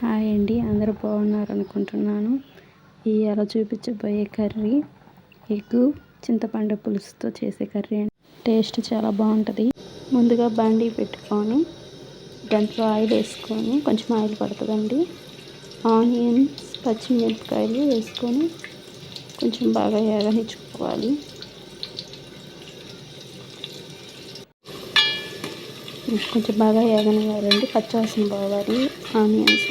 Hi అండి, అందరూ బాగున్నారు అనుకుంటున్నాను. ఇవాళ చూపించబోయే కర్రీ ఎగ్గు చింతపండు పులుసుతో చేసే కర్రీ అండి. టేస్ట్ చాలా బాగుంటుంది. ముందుగా బండి పెట్టుకొని దాంట్లో ఆయిల్ వేసుకొని, కొంచెం ఆయిల్ పడుతుందండి. ఆనియన్స్, పచ్చిమిరపకాయలు వేసుకొని కొంచెం బాగా వేగనిచ్చుకోవాలి. కొంచెం బాగా వేగనివ్వాలండి, పచ్చివాసన పోవాలి ఆనియన్స్.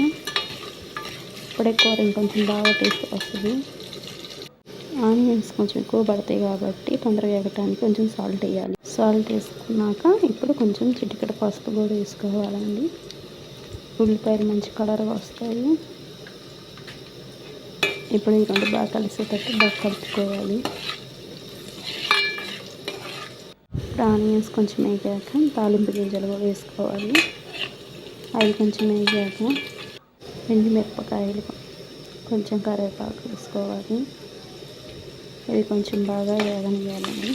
ఇప్పుడే కూర ఇంకొంచెం బాగా టేస్ట్ వస్తుంది. ఆనియన్స్ కొంచెం ఎక్కువ పడతాయి కాబట్టి తొందరగా వేగటానికి కొంచెం సాల్ట్ వేయాలి. సాల్ట్ వేసుకున్నాక ఇప్పుడు కొంచెం చిటికెడ పసుపు కూడా వేసుకోవాలండి. ఉల్లిపాయలు మంచి కలర్గా వస్తాయి. ఇప్పుడు ఈ రెండు బాగా కలిసేటట్టు బాగా కలుపుకోవాలి. ఆనియన్స్ కొంచెం వేగాక తాలింపు గింజలు కూడా వేసుకోవాలి. అవి కొంచెం వేగాక ఎండుమిరపకాయలు, కొంచెం కరివేపాకు వేసుకోవాలి. ఇది కొంచెం బాగా వేగనివ్వాలండి.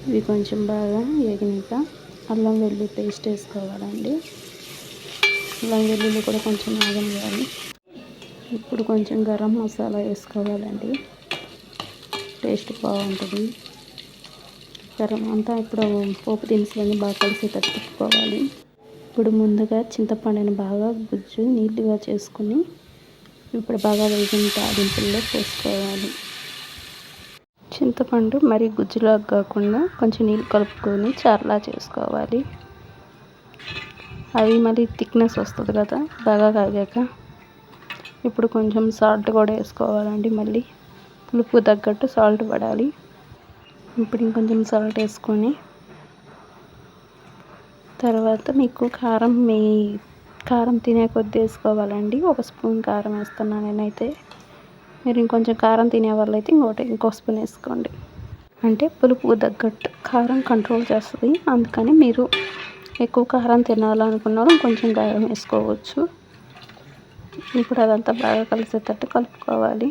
ఇవి కొంచెం బాగా వేగినాక అల్లం వెల్లుల్లి పేస్ట్ వేసుకోవాలండి. అల్లం వెల్లుల్లి కూడా కొంచెం వేగనివ్వాలి. ఇప్పుడు కొంచెం గరం మసాలా వేసుకోవాలండి, టేస్ట్ బాగుంటుంది. గరం అంతా ఇప్పుడు పోపు దినుసులన్నీ బాగా కలిసేటట్టు తిప్పుకోవాలి. ఇప్పుడు ముందుగా చింతపండుని బాగా గుజ్జు నీట్గా చేసుకుని ఇప్పుడు బాగా వేగిన తాలింపుల్లో పోసుకోవాలి. చింతపండు మరీ గుజ్జులా కాకుండా కొంచెం నీళ్ళు కలుపుకొని చారులా చేసుకోవాలి. అవి మళ్ళీ థిక్నెస్ వస్తుంది కదా బాగా కాగాక. ఇప్పుడు కొంచెం సాల్ట్ కూడా వేసుకోవాలండి. మళ్ళీ పులుపు తగ్గట్టు సాల్ట్ పడాలి. ఇప్పుడు ఇంకొంచెం సాల్ట్ వేసుకొని తర్వాత మీకు కారం తినే కొద్ది వేసుకోవాలండి. 1 స్పూన్ కారం వేస్తున్నాను నేనైతే. మీరు ఇంకొంచెం కారం తినే వాళ్ళైతే ఇంకో స్పూన్ వేసుకోండి. అంటే పులుపు తగ్గట్టు కారం కంట్రోల్ చేస్తుంది. అందుకని మీరు ఎక్కువ కారం తినాలనుకున్నారు కొంచెం కారం వేసుకోవచ్చు. ఇప్పుడు అదంతా బాగా కలిసేటట్టు కలుపుకోవాలి.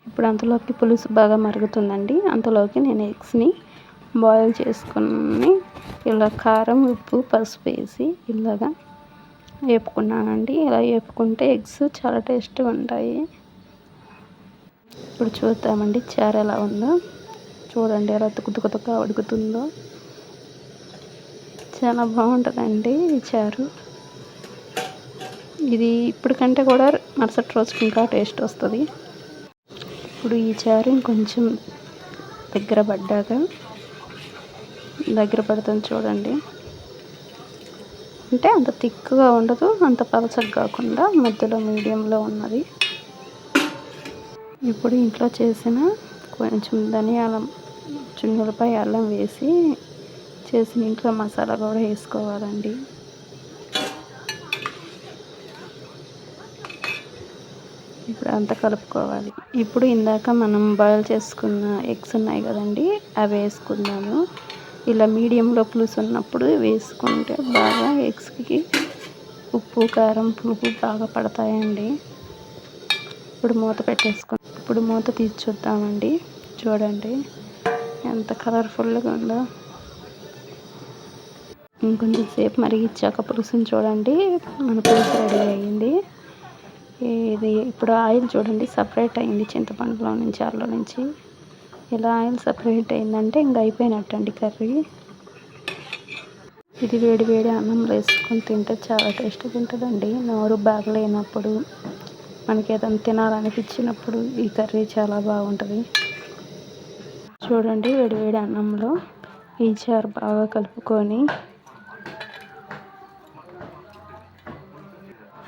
ఇప్పుడు అంతలోకి పులుసు బాగా మరుగుతుందండి. అంతలోకి నేను ఎగ్స్ని బాయిల్ చేసుకుని ఇలా కారం, ఉప్పు, పసుపు వేసి ఇలాగా వేపుకున్నానండి. ఇలా వేపుకుంటే ఎగ్స్ చాలా టేస్ట్గా ఉంటాయి. ఇప్పుడు చూద్దామండి చారు ఎలా ఉందో. చూడండి ఎలా తుక్కుతుక్కుగా ఉడుకుతుందో. చాలా బాగుంటుందండి ఈ చారు. ఇది ఇప్పటికంటే కూడా మరుసటి రోజుకి ఇంకా టేస్ట్ వస్తుంది. ఇప్పుడు ఈ చారు ఇంకొంచెం దగ్గర పడుతుంది చూడండి. అంటే అంత థిక్గా ఉండదు, అంత పలచగా కాకుండా మధ్యలో మీడియంలో ఉన్నది. ఇప్పుడు ఇంట్లో చేసిన కొంచెం ధనియాల, చున్నులపై అల్లం వేసి చేసిన ఇంట్లో మసాలా కూడా వేసుకోవాలండి. ఇప్పుడు అంతా కలుపుకోవాలి. ఇప్పుడు ఇందాక మనం బాయిల్ చేసుకున్న ఎగ్స్ ఉన్నాయి కదండి, అవి వేసుకుందాము. ఇలా మీడియంలో పులుసు ఉన్నప్పుడు వేసుకుంటే బాగా ఎగ్స్కి ఉప్పు, కారం, పులుపు బాగా పడతాయండి. ఇప్పుడు మూత పెట్టేసుకుందాం. ఇప్పుడు మూత తీసి చూద్దామండి. చూడండి ఎంత కలర్ఫుల్గా ఉందో. ఇంకొంచెం సేపు మరిగించాక పులుసుని చూడండి, మన పులుసు రెడీ అయ్యింది. ఇది ఇప్పుడు ఆయిల్ చూడండి సపరేట్ అయింది చింతపండులో నుంచి, చారులో నుంచి. ఇలా ఆయిల్ సపరేట్ అయిందంటే ఇంకా అయిపోయినట్టండి కర్రీ. ఇది వేడి వేడి అన్నంలో వేసుకొని తింటే చాలా టేస్ట్గా ఉంటుందండి. నోరు బాగలేనప్పుడు, మనకి ఏదైనా తినాలనిపించినప్పుడు ఈ కర్రీ చాలా బాగుంటుంది. చూడండి వేడి వేడి అన్నంలో ఈ చారు బాగా కలుపుకొని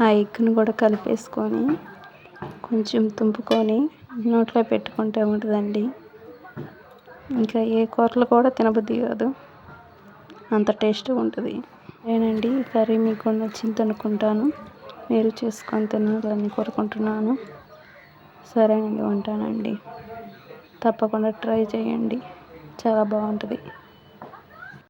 ఆ ఎగ్ను కూడా కలిపేసుకొని కొంచెం తుంపుకొని నోట్లో పెట్టుకుంటే ఉంటుందండి. ఇంకా ఏ కూరలు కూడా తినబుద్ధి కాదు, అంత టేస్ట్గా ఉంటుంది. నేనండి ఈ కర్రీ మీకు నచ్చింది అనుకుంటాను. మీరు చేసుకొని తినాలని కోరుకుంటున్నాను. సరేనండి, ఉంటానండి. తప్పకుండా ట్రై చేయండి, చాలా బాగుంటుంది.